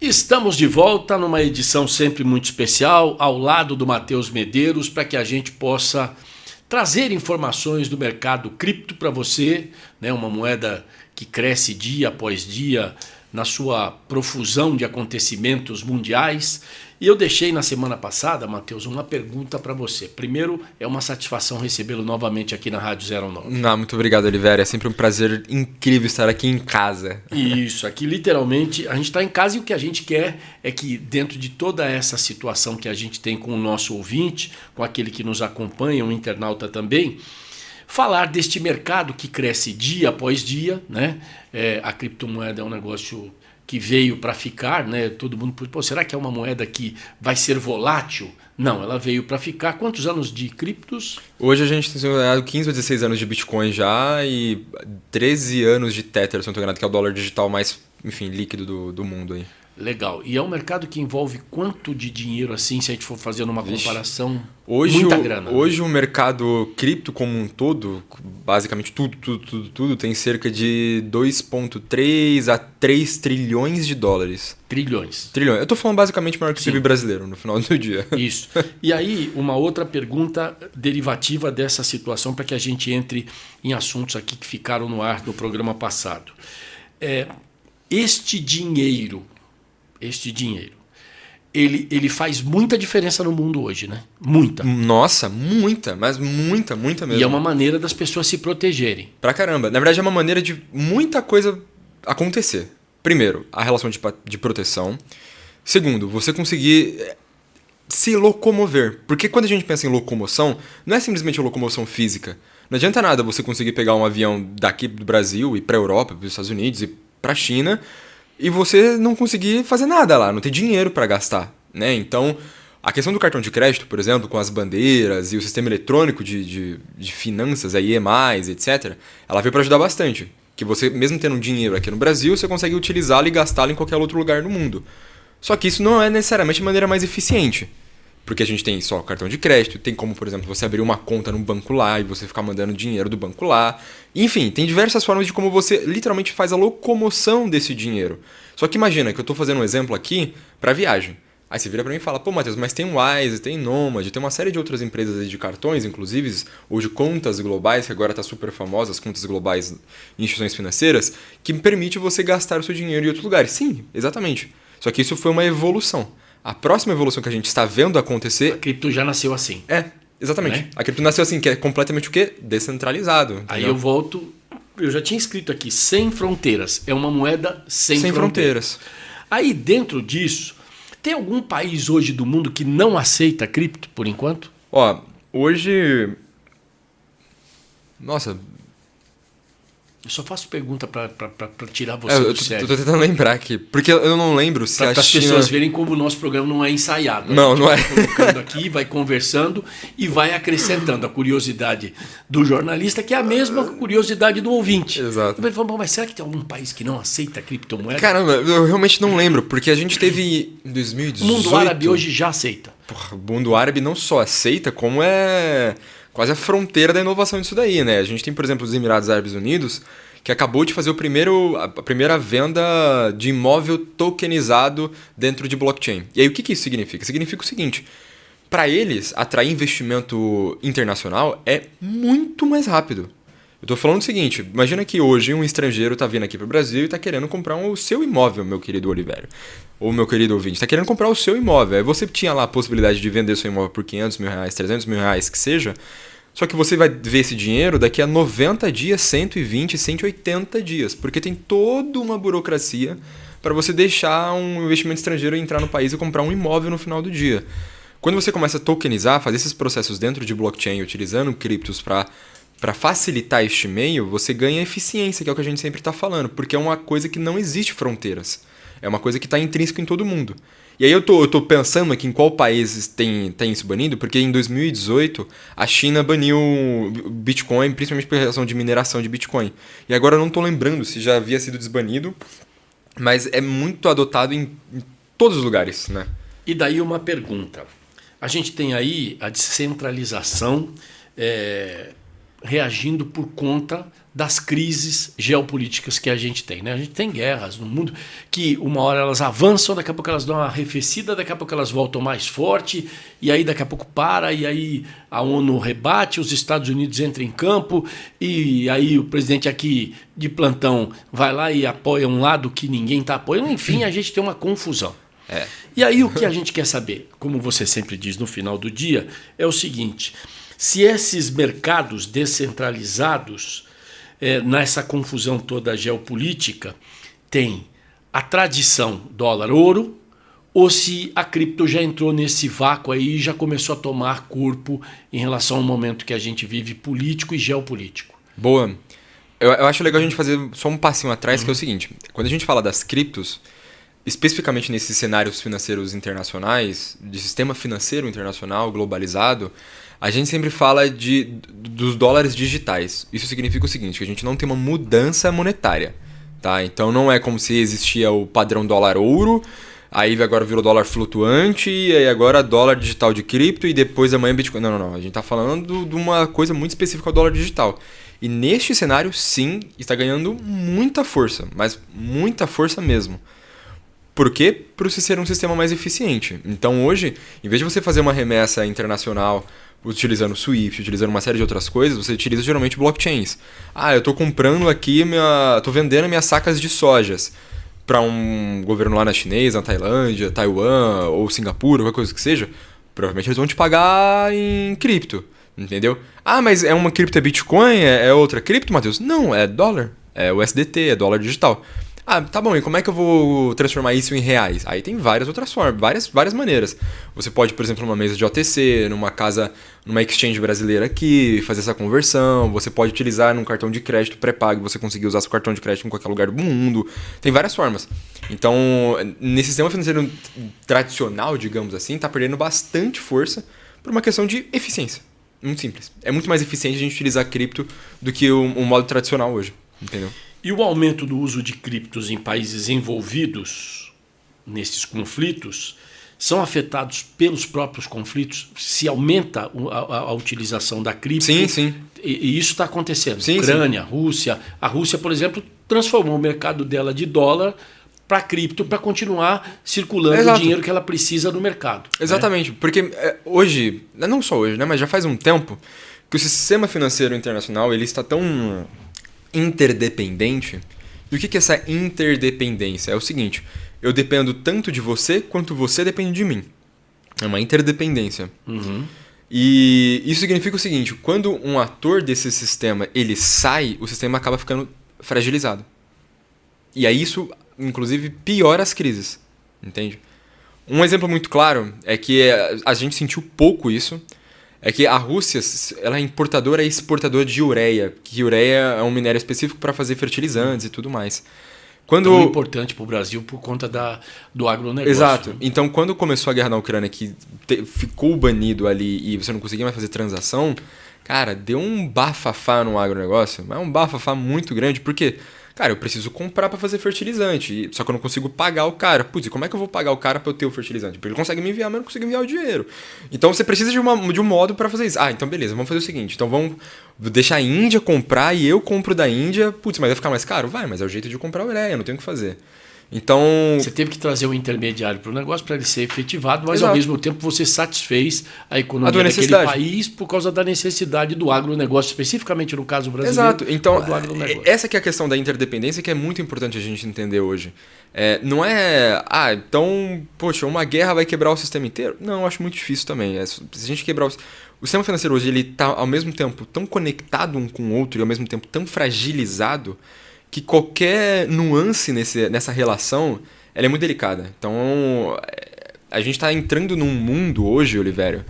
Estamos de volta numa edição sempre muito especial, ao lado do Matheus Medeiros, para que a gente possa trazer informações do mercado cripto para você, né? Uma moeda que cresce dia após dia na sua profusão de acontecimentos mundiais. E eu deixei na semana passada, Matheus, uma pergunta para você. Primeiro, é uma satisfação recebê-lo novamente aqui na Rádio 09. Não, muito obrigado, Oliveira. É sempre um prazer incrível estar aqui em casa. Isso, aqui literalmente a gente está em casa e o que a gente quer é que dentro de toda essa situação que a gente tem com o nosso ouvinte, com aquele que nos acompanha, um internauta também, falar deste mercado que cresce dia após dia, né? A criptomoeda é um negócio que veio para ficar, né? Todo mundo, pô, será que é uma moeda que vai ser volátil? Não, ela veio para ficar. Quantos anos de criptos? Hoje a gente tem 15 ou 16 anos de Bitcoin já e 13 anos de Tether, se não estou enganado, que é o dólar digital mais, enfim, líquido do mundo aí. Legal. E é um mercado que envolve quanto de dinheiro assim, se a gente for fazendo uma comparação? Hoje, muita grana. Hoje o mercado cripto como um todo, basicamente tudo, tem cerca de 2,3 a 3 trilhões de dólares. Trilhões. Eu tô falando basicamente maior que o PIB brasileiro no final do dia. Isso. E aí, uma outra pergunta derivativa dessa situação para que a gente entre em assuntos aqui que ficaram no ar no programa passado. Este dinheiro, ele faz muita diferença no mundo hoje, né? Muita. Nossa, muita, mas muita mesmo. E é uma maneira das pessoas se protegerem. Pra caramba. Na verdade, é uma maneira de muita coisa acontecer. Primeiro, a relação de proteção. Segundo, você conseguir se locomover. Porque quando a gente pensa em locomoção, não é simplesmente a locomoção física. Não adianta nada você conseguir pegar um avião daqui do Brasil e ir pra Europa, para os Estados Unidos e pra China, e você não conseguir fazer nada lá, não ter dinheiro para gastar, né? Então, a questão do cartão de crédito, por exemplo, com as bandeiras e o sistema eletrônico de finanças, a EMIs, etc., ela veio para ajudar bastante. Que você, mesmo tendo dinheiro aqui no Brasil, você consegue utilizá-lo e gastá-lo em qualquer outro lugar do mundo. Só que isso não é necessariamente a maneira mais eficiente. Porque a gente tem só cartão de crédito, tem como, por exemplo, você abrir uma conta num banco lá e você ficar mandando dinheiro do banco lá. Enfim, tem diversas formas de como você literalmente faz a locomoção desse dinheiro. Só que imagina que eu estou fazendo um exemplo aqui para viagem. Aí você vira para mim e fala, pô, Matheus, mas tem Wise, tem Nomad, tem uma série de outras empresas de cartões, inclusive, ou de contas globais, que agora está super famosa, as contas globais em instituições financeiras, que permite você gastar o seu dinheiro em outros lugares. Sim, exatamente. Só que isso foi uma evolução. A próxima evolução que a gente está vendo acontecer... A cripto já nasceu assim. Exatamente. Né? A cripto nasceu assim, que é completamente o quê? Descentralizado. Entendeu? Aí eu volto... Eu já tinha escrito aqui, sem fronteiras. É uma moeda sem fronteiras. Aí dentro disso, tem algum país hoje do mundo que não aceita cripto, por enquanto? Ó, hoje... Nossa... Eu só faço pergunta para tirar você do sério. Eu tô tentando lembrar aqui. Porque eu não lembro se para a China... as pessoas verem como o nosso programa não é ensaiado. Não é. Vai colocando aqui, vai conversando e vai acrescentando a curiosidade do jornalista, que é a mesma curiosidade do ouvinte. Exato. Ele falou, mas será que tem algum país que não aceita criptomoeda? Caramba, eu realmente não lembro. Porque a gente teve em 2018... O mundo árabe hoje já aceita. Porra, o mundo árabe não só aceita, como é... quase a fronteira da inovação disso daí, né? A gente tem, por exemplo, os Emirados Árabes Unidos, que acabou de fazer a primeira venda de imóvel tokenizado dentro de blockchain. E aí o que isso significa? Significa o seguinte, para eles, atrair investimento internacional é muito mais rápido. Eu estou falando o seguinte, imagina que hoje um estrangeiro está vindo aqui para o Brasil e está querendo comprar o seu imóvel, meu querido Oliveira. Ou meu querido ouvinte, está querendo comprar o seu imóvel. Aí você tinha lá a possibilidade de vender seu imóvel por 500 mil reais, 300 mil reais, que seja. Só que você vai ver esse dinheiro daqui a 90 dias, 120, 180 dias. Porque tem toda uma burocracia para você deixar um investimento estrangeiro entrar no país e comprar um imóvel no final do dia. Quando você começa a tokenizar, fazer esses processos dentro de blockchain, utilizando criptos para facilitar este meio, você ganha eficiência, que é o que a gente sempre está falando. Porque é uma coisa que não existe fronteiras. É uma coisa que está intrínseca em todo mundo. E aí eu tô pensando aqui em qual país tem isso banido, porque em 2018 a China baniu o Bitcoin, principalmente por relação de mineração de Bitcoin. E agora eu não tô lembrando se já havia sido desbanido, mas é muito adotado em todos os lugares, né? E daí uma pergunta. A gente tem aí a descentralização reagindo por conta das crises geopolíticas que a gente tem, né? A gente tem guerras no mundo que uma hora elas avançam, daqui a pouco elas dão uma arrefecida, daqui a pouco elas voltam mais forte, e aí daqui a pouco para, e aí a ONU rebate, os Estados Unidos entram em campo, e aí o presidente aqui de plantão vai lá e apoia um lado que ninguém está apoiando, enfim, a gente tem uma confusão. E aí o que a gente quer saber, como você sempre diz no final do dia, é o seguinte: se esses mercados descentralizados, nessa confusão toda geopolítica, tem a tradição dólar-ouro, ou se a cripto já entrou nesse vácuo aí e já começou a tomar corpo em relação ao momento que a gente vive político e geopolítico. Boa. Eu acho legal a gente fazer só um passinho atrás, que é o seguinte: quando a gente fala das criptos, especificamente nesses cenários financeiros internacionais, de sistema financeiro internacional globalizado, a gente sempre fala dos dólares digitais. Isso significa o seguinte, que a gente não tem uma mudança monetária. Tá? Então não é como se existia o padrão dólar-ouro, aí agora virou dólar flutuante, e aí agora dólar digital de cripto, e depois amanhã Bitcoin. Não. A gente está falando de uma coisa muito específica ao dólar digital. E neste cenário, sim, está ganhando muita força, mas muita força mesmo. Por quê? Por você ser um sistema mais eficiente. Então hoje, em vez de você fazer uma remessa internacional utilizando Swift, utilizando uma série de outras coisas, você utiliza geralmente blockchains. Eu estou comprando aqui, estou vendendo minhas sacas de sojas para um governo lá na chinesa, na Tailândia, Taiwan ou Singapura, qualquer coisa que seja. Provavelmente eles vão te pagar em cripto, entendeu? Mas é uma cripto, é Bitcoin, é outra cripto, Matheus? Não, é dólar, é USDT, é dólar digital. Tá bom, e como é que eu vou transformar isso em reais? Aí tem várias outras formas, várias maneiras. Você pode, por exemplo, numa mesa de OTC, numa exchange brasileira aqui, fazer essa conversão. Você pode utilizar num cartão de crédito pré-pago, você conseguir usar seu cartão de crédito em qualquer lugar do mundo. Tem várias formas. Então, nesse sistema financeiro tradicional, digamos assim, está perdendo bastante força por uma questão de eficiência. Muito simples. É muito mais eficiente a gente utilizar cripto do que o modo tradicional hoje, entendeu? E o aumento do uso de criptos em países envolvidos nesses conflitos são afetados pelos próprios conflitos? Se aumenta a utilização da cripto? Sim. E isso está acontecendo. Sim, Ucrânia, Rússia. A Rússia, por exemplo, transformou o mercado dela de dólar para cripto para continuar circulando o dinheiro que ela precisa no mercado. Exatamente. Porque hoje, não só hoje, né, mas já faz um tempo que o sistema financeiro internacional ele está tão interdependente. E o que é essa interdependência? É o seguinte: eu dependo tanto de você quanto você depende de mim. É uma interdependência. E isso significa o seguinte: quando um ator desse sistema ele sai, o sistema acaba ficando fragilizado. E aí isso, inclusive, piora as crises. Entende? Um exemplo muito claro é que a gente sentiu pouco isso. É que a Rússia ela é importadora e exportadora de ureia. Que ureia é um minério específico para fazer fertilizantes e tudo mais. Tão importante para o Brasil por conta do agronegócio. Exato. Então, quando começou a guerra na Ucrânia, que ficou banido ali e você não conseguia mais fazer transação, cara, deu um bafafá no agronegócio. Mas é um bafafá muito grande, porque, cara, eu preciso comprar para fazer fertilizante, só que eu não consigo pagar o cara. Putz, e como é que eu vou pagar o cara para eu ter o fertilizante? Porque ele consegue me enviar, mas eu não consigo enviar o dinheiro. Então você precisa de um modo para fazer isso. Então beleza, vamos fazer o seguinte. Então vamos deixar a Índia comprar e eu compro da Índia. Putz, mas vai ficar mais caro? Vai, mas é o jeito de comprar ureia, não tem o que fazer. Então... Você teve que trazer um intermediário para o negócio para ele ser efetivado, mas ao mesmo tempo você satisfez a economia daquele país por causa da necessidade do agronegócio, especificamente no caso brasileiro. Exato. Então, essa que é a questão da interdependência que é muito importante a gente entender hoje. Não é... então, poxa, uma guerra vai quebrar o sistema inteiro? Não, eu acho muito difícil também. Se a gente quebrar o sistema financeiro hoje, ele está ao mesmo tempo tão conectado um com o outro e ao mesmo tempo tão fragilizado que qualquer nuance nessa relação ela é muito delicada. Então, a gente está entrando num mundo hoje, Olivério,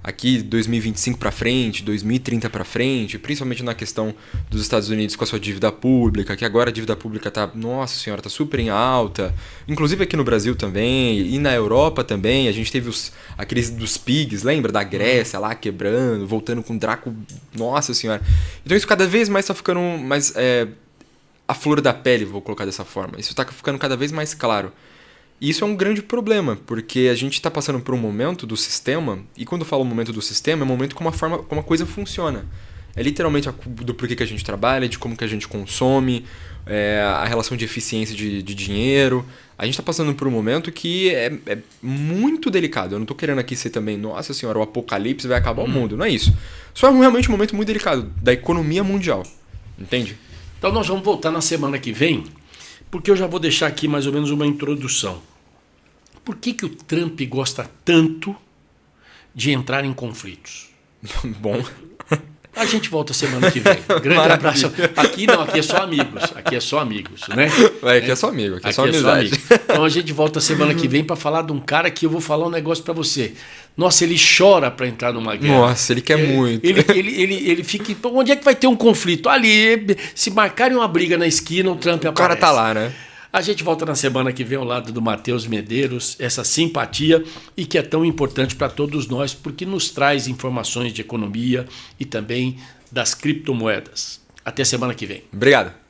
aqui 2025 para frente, 2030 para frente, principalmente na questão dos Estados Unidos com a sua dívida pública, que agora a dívida pública está, nossa senhora, está super em alta, inclusive aqui no Brasil também, e na Europa também, a gente teve a crise dos PIGs, lembra? Da Grécia lá quebrando, voltando com Draco, nossa senhora. Então isso cada vez mais está ficando mais... a flor da pele, vou colocar dessa forma. Isso está ficando cada vez mais claro. E isso é um grande problema, porque a gente está passando por um momento do sistema, e quando eu falo momento do sistema, é um momento como a coisa funciona. É literalmente do porquê que a gente trabalha, de como que a gente consome, a relação de eficiência de dinheiro. A gente está passando por um momento que é muito delicado. Eu não estou querendo aqui ser também, nossa senhora, o apocalipse vai acabar o mundo. Não é isso. Só é realmente um momento muito delicado da economia mundial. Entende? Então nós vamos voltar na semana que vem, porque eu já vou deixar aqui mais ou menos uma introdução. Por que o Trump gosta tanto de entrar em conflitos? Bom... A gente volta semana que vem. Grande abraço. Aqui não, aqui é só amigos. Aqui é só amigos, né? Aqui é só amigo, aqui é só amizade. Então a gente volta semana que vem para falar de um cara que eu vou falar um negócio para você. Nossa, ele chora para entrar numa guerra. Nossa, ele quer muito. Ele fica... Onde é que vai ter um conflito? Ali, se marcarem uma briga na esquina, o Trump aparece. O cara tá lá, né? A gente volta na semana que vem ao lado do Matheus Medeiros, essa simpatia e que é tão importante para todos nós, porque nos traz informações de economia e também das criptomoedas. Até semana que vem. Obrigado.